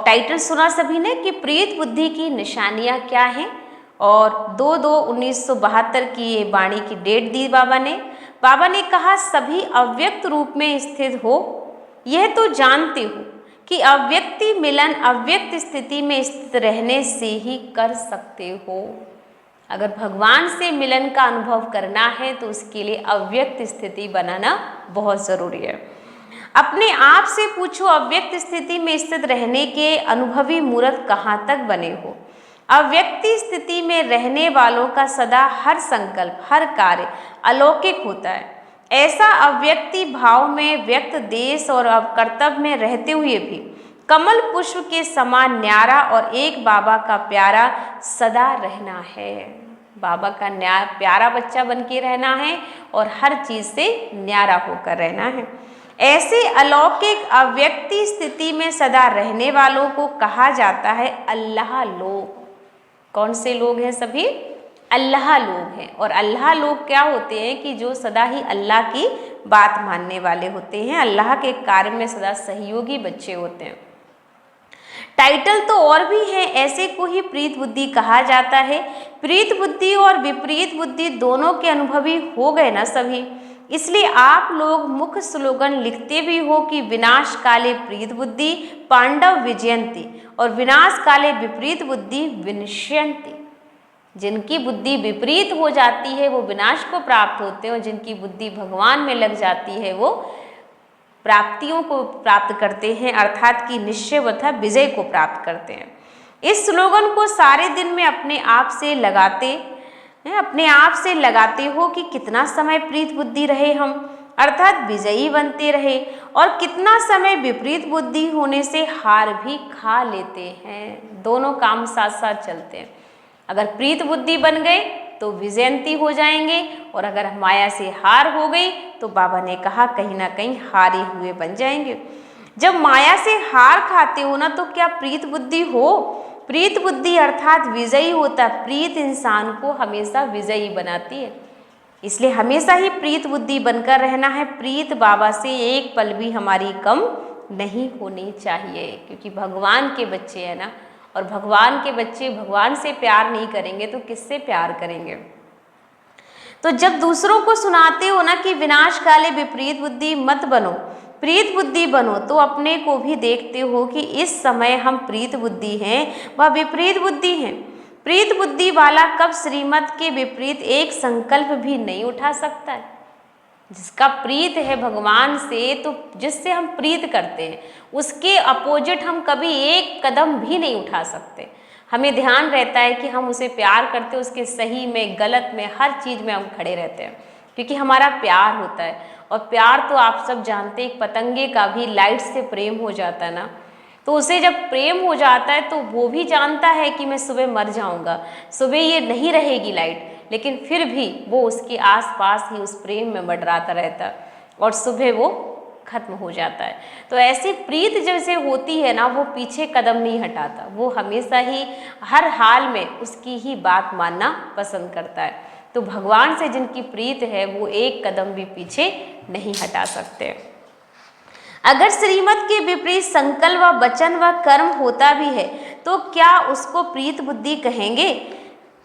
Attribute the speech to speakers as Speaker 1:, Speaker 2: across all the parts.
Speaker 1: Title सुना सभी ने कि प्रीत बुद्धि की निशानियां क्या हैं, और 2/2/1972 की ये वाणी की डेट दी बाबा ने कहा सभी अव्यक्त रूप में स्थित हो, यह तो जानते हो कि अव्यक्ति मिलन अव्यक्त स्थिति में स्थित रहने से ही कर सकते हो। अगर भगवान से मिलन का अनुभव करना है तो उसके लिए अव्यक्त स्थिति बनाना बहुत जरूरी है। अपने आप से पूछो, अव्यक्त स्थिति में स्थित रहने के अनुभवी मूर्त कहाँ तक बने हो। अव्यक्ति स्थिति में रहने वालों का सदा हर संकल्प हर कार्य अलौकिक होता है। ऐसा अव्यक्ति भाव में व्यक्त देश और कर्तव्य में रहते हुए भी कमल पुष्प के समान न्यारा और एक बाबा का प्यारा सदा रहना है। बाबा का प्यारा बच्चा बन के रहना है और हर चीज से न्यारा होकर रहना है। ऐसे अलौकिक अव्यक्ति स्थिति में सदा रहने वालों को कहा जाता है अल्लाह लोग। कौन से लोग हैं? सभी अल्लाह लोग हैं। और अल्लाह लोग क्या होते हैं कि जो सदा ही अल्लाह की बात मानने वाले होते हैं, अल्लाह के कार्य में सदा सहयोगी बच्चे होते हैं। टाइटल तो और भी हैं, ऐसे को ही प्रीत बुद्धि कहा जाता है। प्रीत बुद्धि और विपरीत बुद्धि दोनों के अनुभवी हो गए ना सभी, इसलिए आप लोग मुख्य स्लोगन लिखते भी हो कि विनाश काले प्रीत बुद्धि पांडव विजयंती और विनाश काले विपरीत बुद्धि विनश्यंती। जिनकी बुद्धि विपरीत हो जाती है वो विनाश को प्राप्त होते हैं, और जिनकी बुद्धि भगवान में लग जाती है वो प्राप्तियों को प्राप्त करते हैं, अर्थात कि निश्चय तथा विजय को प्राप्त करते हैं। इस स्लोगन को सारे दिन में अपने आप से लगाते हो कि कितना समय प्रीत बुद्धि रहे हम, अर्थात विजयी बनते रहे, और कितना समय विपरीत बुद्धि होने से हार भी खा लेते हैं। दोनों काम साथ साथ चलते हैं। अगर प्रीत बुद्धि बन गए तो विजयंती हो जाएंगे, और अगर माया से हार हो गई तो बाबा ने कहा कहीं ना कहीं हारे हुए बन जाएंगे। जब माया से हार खाते हो ना तो क्या प्रीत बुद्धि हो? प्रीत बुद्धि अर्थात विजयी होता। प्रीत इंसान को हमेशा विजयी बनाती है, इसलिए हमेशा ही प्रीत बुद्धि बनकर रहना है। प्रीत बाबा से एक पल भी हमारी कम नहीं होनी चाहिए, क्योंकि भगवान के बच्चे हैं ना, और भगवान के बच्चे भगवान से प्यार नहीं करेंगे तो किससे प्यार करेंगे। तो जब दूसरों को सुनाते हो ना कि विनाश काले विपरीत बुद्धि मत बनो, प्रीत बुद्धि बनो, तो अपने को भी देखते हो कि इस समय हम प्रीत बुद्धि हैं व विपरीत बुद्धि हैं। प्रीत बुद्धि वाला कब श्रीमत के विपरीत एक संकल्प भी नहीं उठा सकता है। जिसका प्रीत है भगवान से, तो जिससे हम प्रीत करते हैं उसके अपोजिट हम कभी एक कदम भी नहीं उठा सकते। हमें ध्यान रहता है कि हम उसे प्यार करते हैं, उसके सही में गलत में हर चीज़ में हम खड़े रहते हैं, क्योंकि हमारा प्यार होता है। और प्यार तो आप सब जानते हैं, एक पतंगे का भी लाइट से प्रेम हो जाता है ना, तो उसे जब प्रेम हो जाता है तो वो भी जानता है कि मैं सुबह मर जाऊंगा, सुबह ये नहीं रहेगी लाइट, लेकिन फिर भी वो उसके आसपास ही उस प्रेम में मंडराता रहता है और सुबह वो खत्म हो जाता है। तो ऐसी प्रीत जैसे होती है ना, वो पीछे कदम नहीं हटाता, वो हमेशा ही हर हाल में उसकी ही बात मानना पसंद करता है। तो भगवान से जिनकी प्रीत है वो एक कदम भी पीछे नहीं हटा सकते। अगर श्रीमत के विपरीत संकल्प व वचन व कर्म होता भी है तो क्या उसको प्रीत बुद्धि कहेंगे?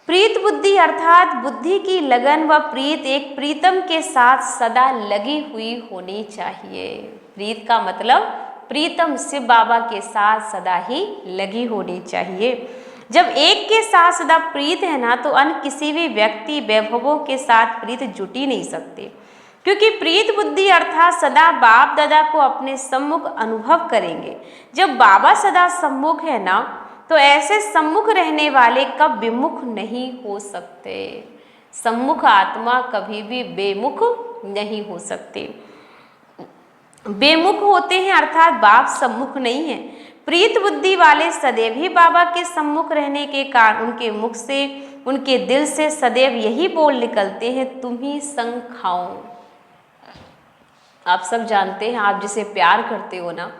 Speaker 1: प्रीत बुद्धि अर्थात बुद्धि की लगन व प्रीत एक प्रीतम के साथ सदा लगी हुई होनी चाहिए। प्रीत का मतलब प्रीतम शिव बाबा के साथ सदा ही लगी होनी चाहिए। जब एक के साथ सदा प्रीत है ना, तो अन्य किसी भी व्यक्ति वैभवों के साथ प्रीत जुटी नहीं सकती, क्योंकि प्रीत बुद्धि अर्थात सदा बाप दादा को अपने सम्मुख अनुभव करेंगे। जब बाबा सदा सम्मुख है ना, तो ऐसे सम्मुख रहने वाले कब विमुख नहीं हो सकते। सम्मुख आत्मा कभी भी बेमुख नहीं हो सकती। बेमुख होते हैं अर्थात बाप सम्मुख नहीं है। प्रीत बुद्धि वाले सदैव ही बाबा के सम्मुख रहने के कारण उनके मुख से उनके दिल से सदैव यही बोल निकलते हैं, तुम ही संग खाओ। आप सब जानते हैं, आप जिसे प्यार करते हो ना,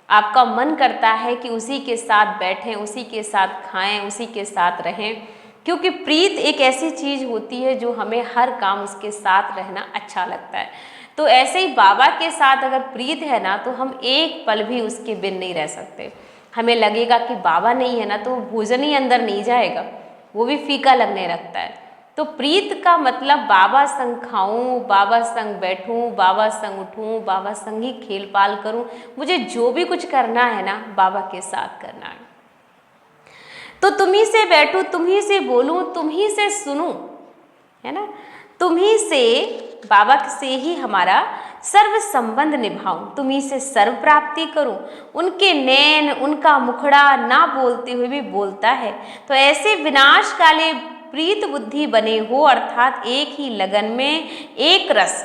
Speaker 1: आपका मन करता है कि उसी के साथ बैठें, उसी के साथ खाएं, उसी के साथ रहें, क्योंकि प्रीत एक ऐसी चीज़ होती है जो हमें हर काम उसके साथ रहना अच्छा लगता है। तो ऐसे ही बाबा के साथ अगर प्रीत है ना, तो हम एक पल भी उसके बिन नहीं रह सकते। हमें लगेगा कि बाबा नहीं है ना तो भोजन ही अंदर नहीं जाएगा, वो भी फीका लगने लगता है। तो प्रीत का मतलब बाबा संग खाऊं, बाबा संग बैठूं, बाबा संग उठूं, बाबा संग ही खेल पाल करूं, मुझे जो भी कुछ करना है ना बाबा के साथ करना है। तो तुम्ही से बैठूं, तुम्ही से बोलूं, तुम्ही से सुनूं, है ना, तुम्ही से, बाबा से ही हमारा सर्व संबंध निभाऊं, तुम्ही से सर्व प्राप्ति करूं। उनके नैन, उनका मुखड़ा ना बोलते हुए भी बोलता है। तो ऐसे विनाश काले प्रीत बुद्धि बने हो, अर्थात एक ही लगन में एक रस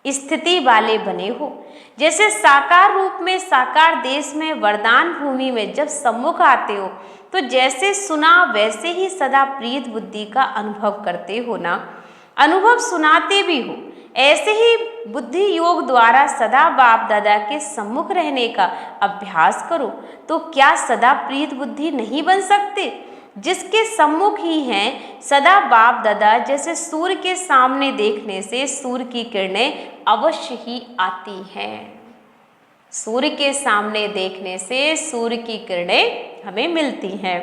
Speaker 1: स्थिति वाले बने हो। जैसे साकार रूप में, साकार देश में, वरदान भूमि में जब सम्मुख आते हो तो जैसे सुना वैसे ही सदा प्रीत बुद्धि का अनुभव करते हो ना, अनुभव सुनाते भी हो। ऐसे ही बुद्धि योग द्वारा सदा बाप दादा के सम्मुख रहने का अभ्यास करो, तो क्या सदा प्रीत बुद्धि नहीं बन सकते? जिसके सम्मुख ही हैं सदा बाप दादा, जैसे सूर्य के सामने देखने से सूर्य की किरणें अवश्य ही आती हैं। सूर्य के सामने देखने से सूर्य की किरणें हमें मिलती हैं।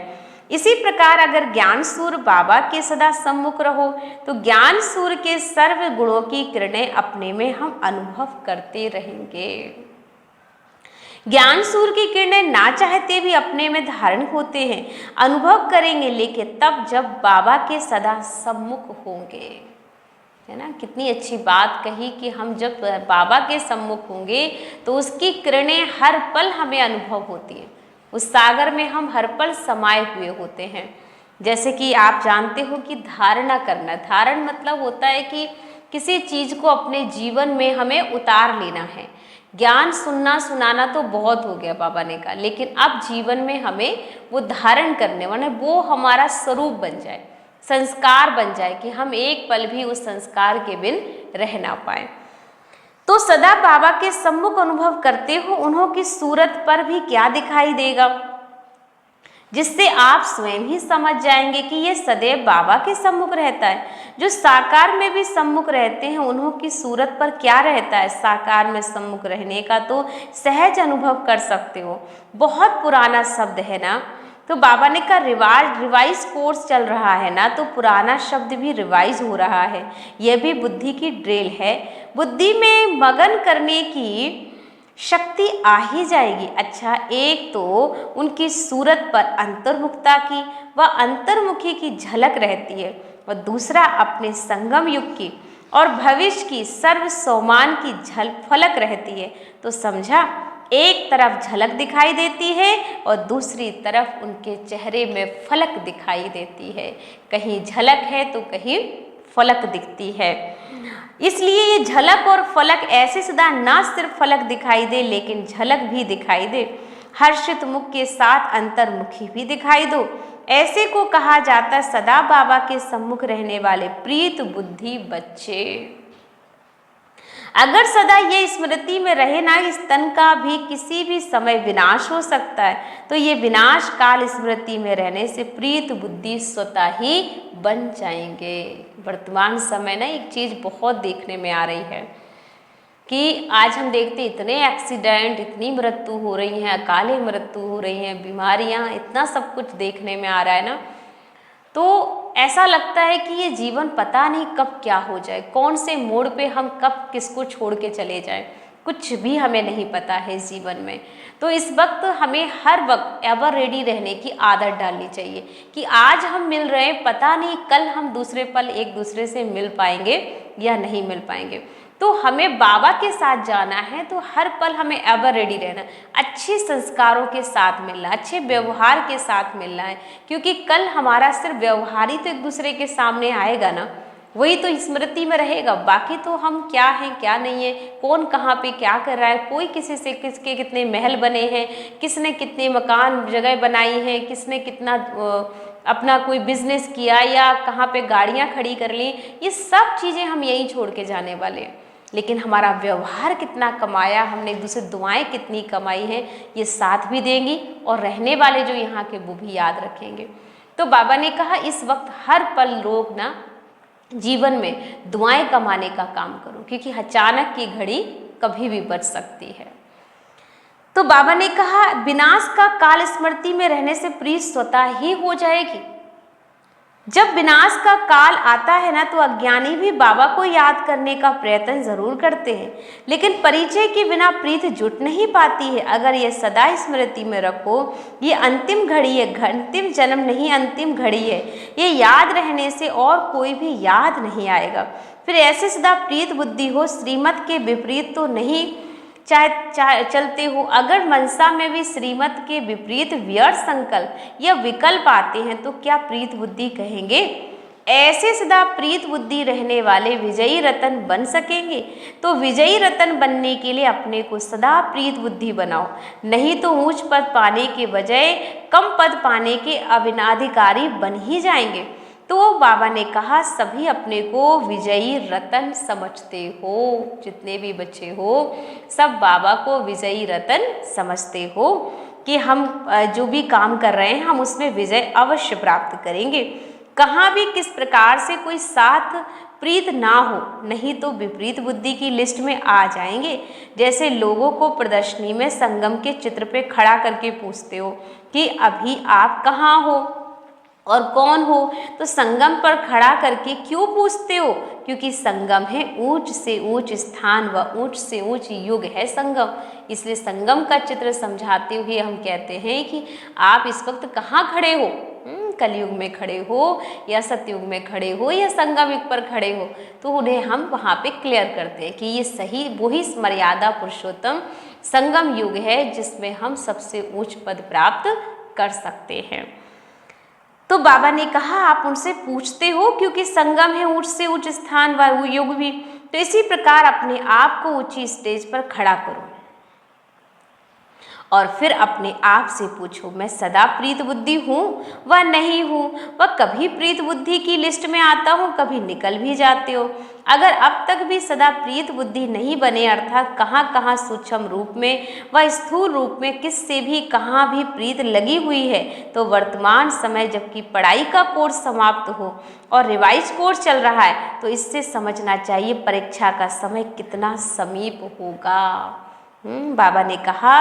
Speaker 1: इसी प्रकार अगर ज्ञान सूर्य बाबा के सदा सम्मुख रहो तो ज्ञान सूर्य के सर्व गुणों की किरणें अपने में हम अनुभव करते रहेंगे। ज्ञान सूर्य की किरणें ना चाहते भी अपने में धारण होते हैं, अनुभव करेंगे, लेकिन तब जब बाबा के सदा सम्मुख होंगे, है ना। कितनी अच्छी बात कही कि हम जब बाबा के सम्मुख होंगे तो उसकी किरणें हर पल हमें अनुभव होती है, उस सागर में हम हर पल समाये हुए होते हैं। जैसे कि आप जानते हो कि धारणा करना, धारण मतलब होता है कि किसी चीज को अपने जीवन में हमें उतार लेना है। ज्ञान सुनना सुनाना तो बहुत हो गया बाबा ने कहा, लेकिन अब जीवन में हमें वो धारण करने, माने वो हमारा स्वरूप बन जाए, संस्कार बन जाए कि हम एक पल भी उस संस्कार के बिन रह ना पाए। तो सदा बाबा के सम्मुख अनुभव करते हो, उन्हों की सूरत पर भी क्या दिखाई देगा, जिससे आप स्वयं ही समझ जाएंगे कि ये सदैव बाबा के सम्मुख रहता है। जो साकार में भी सम्मुख रहते हैं उन्हों की सूरत पर क्या रहता है, साकार में सम्मुख रहने का तो सहज अनुभव कर सकते हो। बहुत पुराना शब्द है ना, तो बाबा ने कहा रिवाइज कोर्स चल रहा है ना, तो पुराना शब्द भी रिवाइज हो रहा है। यह भी बुद्धि की ड्रिल है, बुद्धि में मगन करने की शक्ति आ ही जाएगी। अच्छा, एक तो उनकी सूरत पर अंतर्मुखता की व अंतर्मुखी की झलक रहती है, और दूसरा अपने संगम युग की और भविष्य की सर्व सौमान की फलक रहती है। तो समझा, एक तरफ झलक दिखाई देती है और दूसरी तरफ उनके चेहरे में फलक दिखाई देती है। कहीं झलक है तो कहीं फलक दिखती है। इसलिए ये झलक और फलक ऐसे सदा ना सिर्फ फलक दिखाई दे लेकिन झलक भी दिखाई दे, हर्षित मुख के साथ अंतर्मुखी भी दिखाई दो। ऐसे को कहा जाता है सदा बाबा के सम्मुख रहने वाले प्रीत बुद्धि बच्चे। अगर सदा ये स्मृति में रहे ना, इस तन का भी किसी भी समय विनाश हो सकता है, तो ये विनाश काल स्मृति में रहने से प्रीत बुद्धि स्वतः ही बन जाएंगे। वर्तमान समय ना एक चीज बहुत देखने में आ रही है कि आज हम देखते इतने एक्सीडेंट, इतनी मृत्यु हो रही है, अकाले मृत्यु हो रही है, बीमारियां, इतना सब कुछ देखने में आ रहा है ना, तो ऐसा लगता है कि ये जीवन पता नहीं कब क्या हो जाए, कौन से मोड़ पे हम कब किसको छोड़ के चले जाएं, कुछ भी हमें नहीं पता है इस जीवन में। तो इस वक्त हमें हर वक्त एवर रेडी रहने की आदत डालनी चाहिए कि आज हम मिल रहे हैं, पता नहीं कल हम दूसरे पल एक दूसरे से मिल पाएंगे या नहीं मिल पाएंगे। तो हमें बाबा के साथ जाना है तो हर पल हमें एवर रेडी रहना, अच्छे संस्कारों के साथ मिलना, अच्छे व्यवहार के साथ मिलना है, क्योंकि कल हमारा सिर्फ व्यवहार ही तो एक दूसरे के सामने आएगा ना, वही तो स्मृति में रहेगा। बाकी तो हम क्या हैं क्या नहीं है, कौन कहाँ पे क्या कर रहा है, कोई किसी से किसके कितने महल बने हैं, किसने कितने मकान जगह बनाई हैं, किसने कितना अपना कोई बिजनेस किया या कहाँ पे गाड़ियाँ खड़ी कर ली, ये सब चीज़ें हम यहीं छोड़ के जाने वाले हैं। लेकिन हमारा व्यवहार कितना कमाया हमने, एक दूसरे दुआएं कितनी कमाई हैं, ये साथ भी देंगी और रहने वाले जो यहाँ के वो भी याद रखेंगे। तो बाबा ने कहा इस वक्त हर पल लोग ना जीवन में दुआएं कमाने का काम करो, क्योंकि अचानक की घड़ी कभी भी बच सकती है। तो बाबा ने कहा विनाश का काल स्मृति में रहने से प्रीत स्वतः ही हो जाएगी। जब विनाश का काल आता है ना तो अज्ञानी भी बाबा को याद करने का प्रयत्न जरूर करते हैं, लेकिन परिचय के बिना प्रीत जुट नहीं पाती है। अगर ये सदा स्मृति में रखो, ये अंतिम घड़ी है, अंतिम जन्म नहीं अंतिम घड़ी है, ये याद रहने से और कोई भी याद नहीं आएगा। फिर ऐसे सदा प्रीत बुद्धि हो, श्रीमत के विपरीत तो नहीं चाहे चलते हो। अगर मनसा में भी श्रीमत के विपरीत व्यर्थ संकल्प या विकल्प आते हैं तो क्या प्रीत बुद्धि कहेंगे? ऐसे सदा प्रीत बुद्धि रहने वाले विजयी रतन बन सकेंगे। तो विजयी रतन बनने के लिए अपने को सदा प्रीत बुद्धि बनाओ, नहीं तो ऊंच पद पाने के बजाय कम पद पाने के अविनाधिकारी बन ही जाएंगे। तो बाबा ने कहा सभी अपने को विजयी रतन समझते हो, जितने भी बच्चे हो सब बाबा को विजयी रतन समझते हो कि हम जो भी काम कर रहे हैं हम उसमें विजय अवश्य प्राप्त करेंगे। कहाँ भी किस प्रकार से कोई साथ प्रीत ना हो, नहीं तो विपरीत बुद्धि की लिस्ट में आ जाएंगे। जैसे लोगों को प्रदर्शनी में संगम के चित्र पे खड़ा करके पूछते हो कि अभी आप कहाँ हो और कौन हो, तो संगम पर खड़ा करके क्यों पूछते हो? क्योंकि संगम है ऊंच से ऊंच स्थान व ऊंच से ऊंच युग है संगम। इसलिए संगम का चित्र समझाते हुए हम कहते हैं कि आप इस वक्त कहाँ खड़े हो, कलयुग में खड़े हो या सतयुग में खड़े हो या संगम युग पर खड़े हो, तो उन्हें हम वहाँ पे क्लियर करते हैं कि ये सही वही मर्यादा पुरुषोत्तम संगम युग है जिसमें हम सबसे ऊंच पद प्राप्त कर सकते हैं। तो बाबा ने कहा आप उनसे पूछते हो क्योंकि संगम है ऊंच से ऊंच स्थान व युग भी। तो इसी प्रकार अपने आप को ऊंची स्टेज पर खड़ा करो और फिर अपने आप से पूछो मैं सदा प्रीत बुद्धि हूँ व नहीं हूँ, व कभी प्रीत बुद्धि की लिस्ट में आता हूँ, कभी निकल भी जाते हो। अगर अब तक भी सदा प्रीत बुद्धि नहीं बने, अर्थात कहाँ कहाँ सूक्ष्म रूप में व स्थूल रूप में किस से भी कहाँ भी प्रीत लगी हुई है, तो वर्तमान समय जबकि पढ़ाई का कोर्स समाप्त हो और रिवाइज कोर्स चल रहा है, तो इससे समझना चाहिए परीक्षा का समय कितना समीप होगा। बाबा ने कहा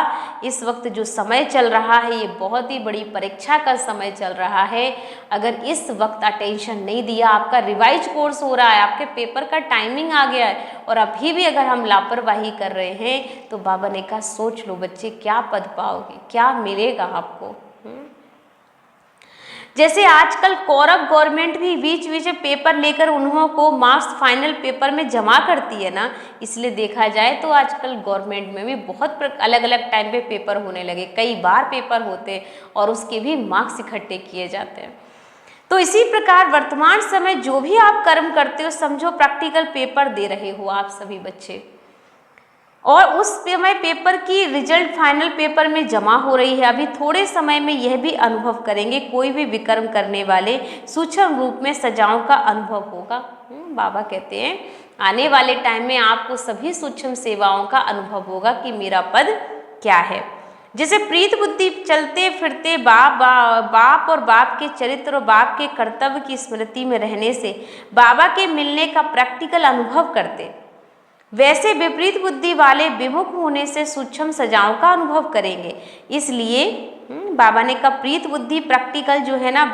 Speaker 1: इस वक्त जो समय चल रहा है ये बहुत ही बड़ी परीक्षा का समय चल रहा है। अगर इस वक्त अटेंशन नहीं दिया, आपका रिवाइज कोर्स हो रहा है, आपके पेपर का टाइमिंग आ गया है और अभी भी अगर हम लापरवाही कर रहे हैं, तो बाबा ने कहा सोच लो बच्चे क्या पद पाओगे, क्या मिलेगा आपको। जैसे आजकल कौरव गवर्नमेंट भी बीच बीच में पेपर लेकर उन्हों को मार्क्स फाइनल पेपर में जमा करती है ना, इसलिए देखा जाए तो आजकल गवर्नमेंट में भी बहुत अलग अलग टाइम पे पेपर होने लगे, कई बार पेपर होते और उसके भी मार्क्स इकट्ठे किए जाते हैं। तो इसी प्रकार वर्तमान समय जो भी आप कर्म करते हो समझो प्रैक्टिकल पेपर दे रहे हो आप सभी बच्चे, और उस समय पेपर की रिजल्ट फाइनल पेपर में जमा हो रही है। अभी थोड़े समय में यह भी अनुभव करेंगे, कोई भी विकर्म करने वाले सूक्ष्म रूप में सजाओं का अनुभव होगा। बाबा कहते हैं आने वाले टाइम में आपको सभी सूक्ष्म सेवाओं का अनुभव होगा कि मेरा पद क्या है। जैसे प्रीत बुद्धि चलते फिरते बाप और बाप के चरित्र और बाप के कर्तव्य की स्मृति में रहने से बाबा के मिलने का प्रैक्टिकल अनुभव करते, वैसे विपरीत बुद्धि वाले विमुख होने से सूक्ष्म सजाओं का अनुभव करेंगे। इसलिए बाबा ने कहा प्रीत बुद्धि प्रैक्टिकल जो है ना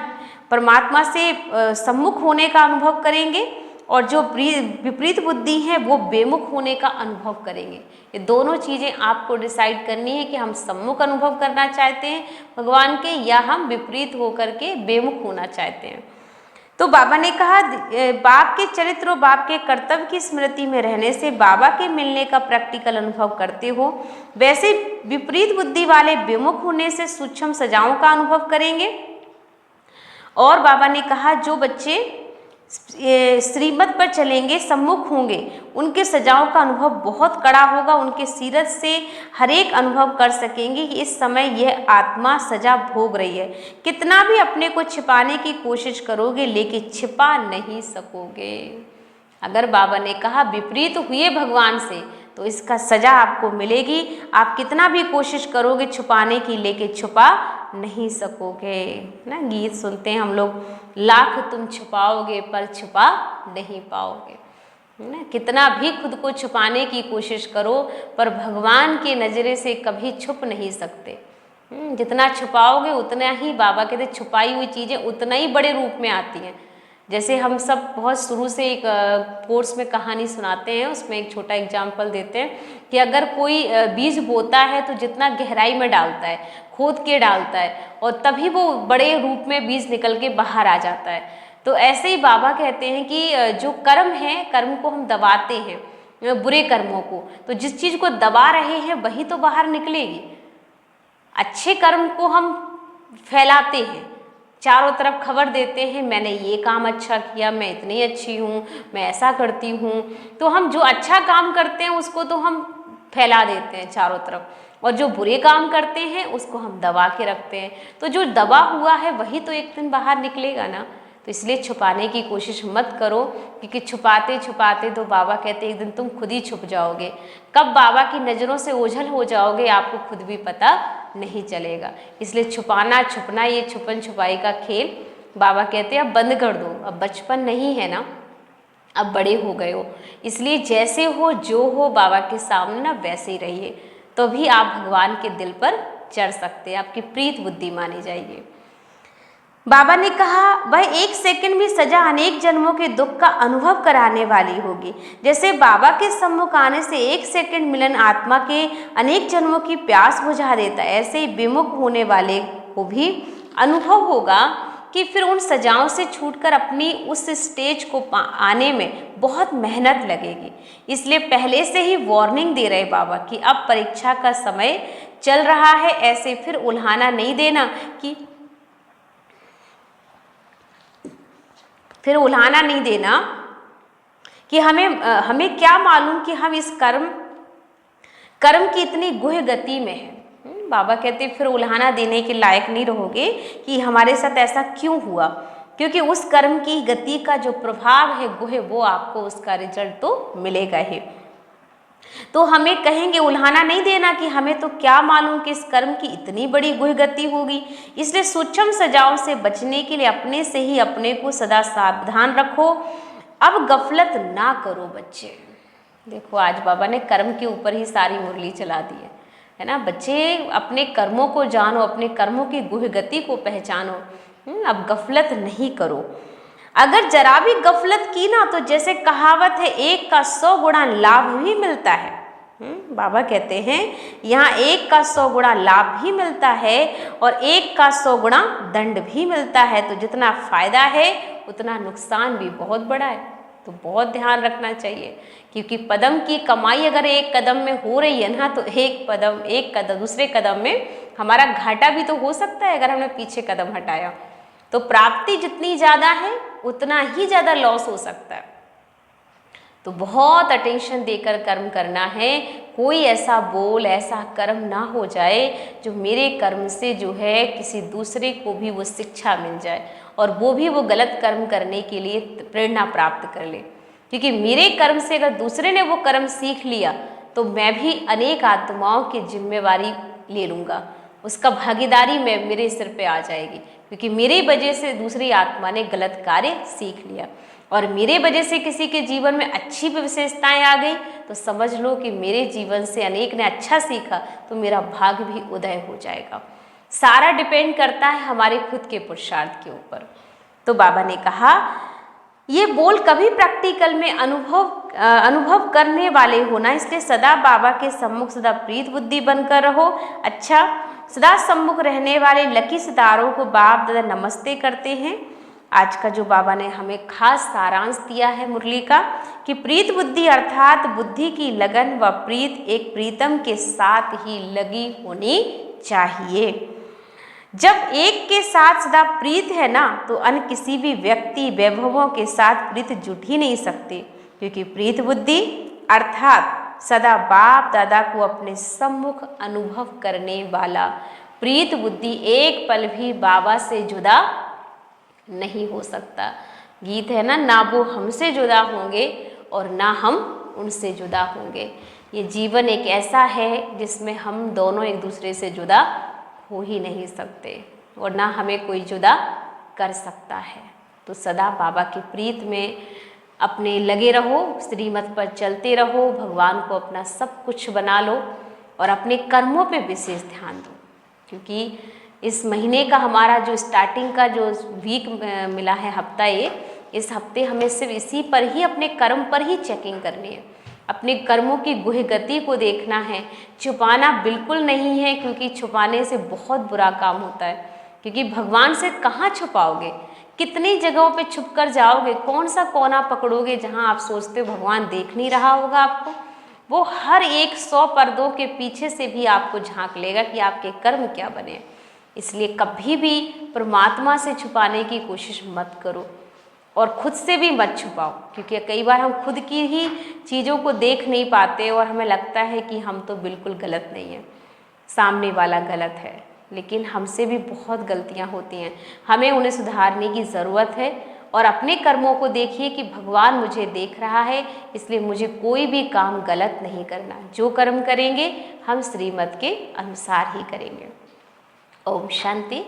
Speaker 1: परमात्मा से सम्मुख होने का अनुभव करेंगे, और जो विपरीत बुद्धि है वो बेमुख होने का अनुभव करेंगे। ये दोनों चीज़ें आपको डिसाइड करनी है कि हम सम्मुख अनुभव करना चाहते हैं भगवान के, या हम विपरीत होकर के बेमुख होना चाहते हैं। तो बाबा ने कहा बाप के चरित्र और बाप के कर्तव्य की स्मृति में रहने से बाबा के मिलने का प्रैक्टिकल अनुभव करते हो, वैसे विपरीत बुद्धि वाले विमुख होने से सूक्ष्म सजाओं का अनुभव करेंगे। और बाबा ने कहा जो बच्चे श्रीमत पर चलेंगे सम्मुख होंगे उनके सजाओं का अनुभव बहुत कड़ा होगा, उनके सीरत से हर एक अनुभव कर सकेंगे कि इस समय यह आत्मा सजा भोग रही है। कितना भी अपने को छिपाने की कोशिश करोगे लेकिन छिपा नहीं सकोगे। अगर बाबा ने कहा विपरीत हुए भगवान से तो इसका सजा आपको मिलेगी। आप कितना भी कोशिश करोगे छुपाने की लेकिन छुपा नहीं सकोगे ना। गीत सुनते हैं हम लोग, लाख तुम छुपाओगे पर छुपा नहीं पाओगे। है ना। कितना भी खुद को छुपाने की कोशिश करो पर भगवान की नज़रे से कभी छुप नहीं सकते। जितना छुपाओगे उतना ही, बाबा कहते छुपाई हुई चीज़ें उतना ही बड़े रूप में आती हैं। जैसे हम सब बहुत शुरू से एक कोर्स में कहानी सुनाते हैं, उसमें एक छोटा एग्जाम्पल देते हैं कि अगर कोई बीज बोता है तो जितना गहराई में डालता है, खोद के डालता है, और तभी वो बड़े रूप में बीज निकल के बाहर आ जाता है। तो ऐसे ही बाबा कहते हैं कि जो कर्म है, कर्म को हम दबाते हैं, बुरे कर्मों को, तो जिस चीज़ को दबा रहे हैं वही तो बाहर निकलेगी। अच्छे कर्म को हम फैलाते हैं, चारों तरफ खबर देते हैं, मैंने ये काम अच्छा किया, मैं इतनी अच्छी हूँ, मैं ऐसा करती हूँ। तो हम जो अच्छा काम करते हैं उसको तो हम फैला देते हैं चारों तरफ, और जो बुरे काम करते हैं उसको हम दबा के रखते हैं। तो जो दबा हुआ है वही तो एक दिन बाहर निकलेगा ना। तो इसलिए छुपाने की कोशिश मत करो, क्योंकि छुपाते छुपाते तो बाबा कहते एक दिन तुम खुद ही छुप जाओगे। कब बाबा की नज़रों से ओझल हो जाओगे आपको खुद भी पता नहीं चलेगा। इसलिए छुपाना छुपना, ये छुपन छुपाई का खेल बाबा कहते हैं अब बंद कर दो। अब बचपन नहीं है ना, अब बड़े हो गए हो, इसलिए जैसे हो जो हो बाबा के सामने ना वैसे ही रहिए, तो भी आप भगवान के दिल पर चढ़ सकते हैं, आपकी प्रीत बुद्धि मानी जाएगी। बाबा ने कहा वह एक सेकंड में सजा अनेक जन्मों के दुख का अनुभव कराने वाली होगी। जैसे बाबा के सम्मुख आने से एक सेकंड मिलन आत्मा के अनेक जन्मों की प्यास बुझा देता है, ऐसे ही विमुख होने वाले को भी अनुभव होगा कि फिर उन सजाओं से छूटकर अपनी उस स्टेज को आने में बहुत मेहनत लगेगी। इसलिए पहले से ही वार्निंग दे रहे बाबा कि अब परीक्षा का समय चल रहा है, ऐसे फिर उल्हाना नहीं देना कि कि हमें क्या मालूम कि हम इस कर्म की इतनी गुह गति में है। बाबा कहते फिर उल्हाना देने के लायक नहीं रहोगे कि हमारे साथ ऐसा क्यों हुआ, क्योंकि उस कर्म की गति का जो प्रभाव है गुह, वो आपको उसका रिजल्ट तो मिलेगा ही। तो हमें कहेंगे उल्हाना नहीं देना कि हमें तो क्या मालूम कि इस कर्म की इतनी बड़ी गुह गति होगी। इसलिए सूक्ष्म सजाओं से बचने के लिए अपने से ही अपने को सदा सावधान रखो। अब गफलत ना करो बच्चे। देखो आज बाबा ने कर्म के ऊपर ही सारी मुरली चला दी है ना। बच्चे अपने कर्मों को जानो, अपने कर्मों की गुह गति को पहचानो। अब गफलत नहीं करो। अगर जरा भी गफलत की ना तो जैसे कहावत है, 1 का 100 गुना लाभ भी मिलता है। बाबा कहते हैं यहाँ 1 का 100 गुना लाभ भी मिलता है और 1 का 100 गुना दंड भी मिलता है। तो जितना फायदा है उतना नुकसान भी बहुत बड़ा है। तो बहुत ध्यान रखना चाहिए, क्योंकि पदम की कमाई अगर एक कदम में हो रही है ना, तो एक कदम दूसरे कदम में हमारा घाटा भी तो हो सकता है अगर हमने पीछे कदम हटाया। तो प्राप्ति जितनी ज़्यादा है उतना ही ज़्यादा लॉस हो सकता है। तो बहुत अटेंशन देकर कर्म करना है। कोई ऐसा बोल, ऐसा कर्म ना हो जाए जो मेरे कर्म से जो है किसी दूसरे को भी वो शिक्षा मिल जाए और वो भी वो गलत कर्म करने के लिए प्रेरणा प्राप्त कर ले। क्योंकि मेरे कर्म से अगर दूसरे ने वो कर्म सीख लिया तो मैं भी अनेक आत्माओं की जिम्मेवारी ले लूँगा, उसका भागीदारी मेरे सिर पे आ जाएगी। क्योंकि मेरी वजह से दूसरी आत्मा ने गलत कार्य सीख लिया और मेरे वजह से किसी के जीवन में अच्छी विशेषताएं आ गई, तो समझ लो कि मेरे जीवन से अनेक ने अच्छा सीखा तो मेरा भाग्य भी उदय हो जाएगा। सारा डिपेंड करता है हमारे खुद के पुरुषार्थ के ऊपर। तो बाबा ने कहा ये बोल कभी प्रैक्टिकल में अनुभव करने वाले होना, इसलिए सदा बाबा के सम्मुख सदा प्रीत बुद्धि बनकर रहो। अच्छा, सदा सम्मुख रहने वाले लकी सितारों को बाप दादा नमस्ते करते हैं। आज का जो बाबा ने हमें खास सारांश दिया है मुरली का कि प्रीत बुद्धि अर्थात बुद्धि की लगन व प्रीत एक प्रीतम के साथ ही लगी होनी चाहिए। जब एक के साथ सदा प्रीत है ना, तो अन्य किसी भी व्यक्ति वैभवों के साथ प्रीत जुट ही नहीं सकते, क्योंकि प्रीत बुद्धि अर्थात सदा बाप दादा को अपने सम्मुख अनुभव करने वाला प्रीत बुद्धि एक पल भी बाबा से जुदा नहीं हो सकता। गीत है ना वो हमसे जुदा होंगे और ना हम उनसे जुदा होंगे। ये जीवन एक ऐसा है जिसमें हम दोनों एक दूसरे से जुदा हो ही नहीं सकते और ना हमें कोई जुदा कर सकता है। तो सदा बाबा की प्रीत में अपने लगे रहो, श्रीमत पर चलते रहो, भगवान को अपना सब कुछ बना लो और अपने कर्मों पे विशेष ध्यान दो। क्योंकि इस महीने का हमारा जो स्टार्टिंग का जो वीक मिला है, हफ्ता इस हफ्ते हमें सिर्फ इसी पर ही, अपने कर्म पर ही चेकिंग करनी है, अपने कर्मों की गुह गति को देखना है। छुपाना बिल्कुल नहीं है, क्योंकि छुपाने से बहुत बुरा काम होता है। क्योंकि भगवान से कहाँ छुपाओगे, कितनी जगहों पे छुप कर जाओगे, कौन सा कोना पकड़ोगे जहाँ आप सोचते हो भगवान देख नहीं रहा होगा आपको। वो हर एक 100 पर्दों के पीछे से भी आपको झांक लेगा कि आपके कर्म क्या बने। इसलिए कभी भी परमात्मा से छुपाने की कोशिश मत करो और खुद से भी मत छुपाओ। क्योंकि कई बार हम खुद की ही चीज़ों को देख नहीं पाते और हमें लगता है कि हम तो बिल्कुल गलत नहीं हैं, सामने वाला गलत है। लेकिन हमसे भी बहुत गलतियां होती हैं, हमें उन्हें सुधारने की ज़रूरत है। और अपने कर्मों को देखिए कि भगवान मुझे देख रहा है, इसलिए मुझे कोई भी काम गलत नहीं करना। जो कर्म करेंगे हम श्रीमत के अनुसार ही करेंगे। ओम शांति।